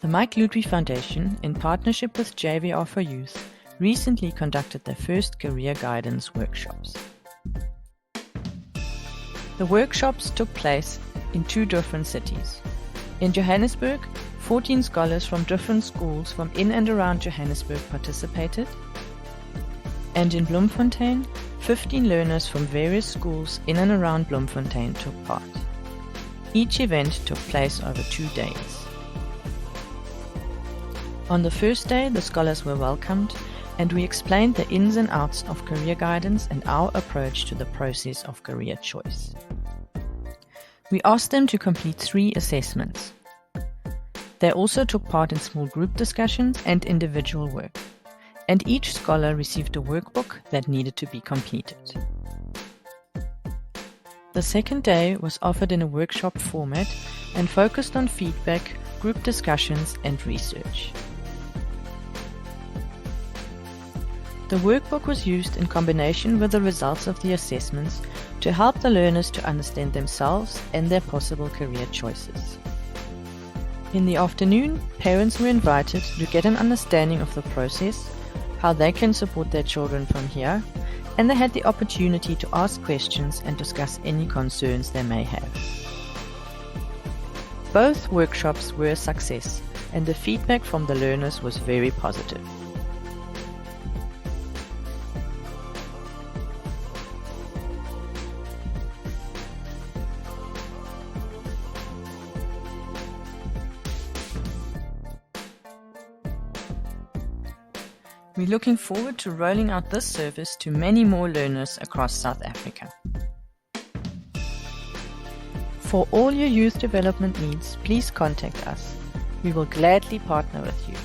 The Mike Loutfie Foundation, in partnership with JvR4Youth, recently conducted their first career guidance workshops. The workshops took place in 2 different cities. In Johannesburg, 14 scholars from different schools from in and around Johannesburg participated, and in Bloemfontein, 15 learners from various schools in and around Bloemfontein took part. Each event took place over 2 days. On the first day, the scholars were welcomed, and we explained the ins and outs of career guidance and our approach to the process of career choice. We asked them to complete 3 assessments. They also took part in small group discussions and individual work, and each scholar received a workbook that needed to be completed. The second day was offered in a workshop format and focused on feedback, group discussions, and research. The workbook was used in combination with the results of the assessments to help the learners to understand themselves and their possible career choices. In the afternoon, parents were invited to get an understanding of the process, how they can support their children from here, and they had the opportunity to ask questions and discuss any concerns they may have. Both workshops were a success, and the feedback from the learners was very positive. We're looking forward to rolling out this service to many more learners across South Africa. For all your youth development needs, please contact us. We will gladly partner with you.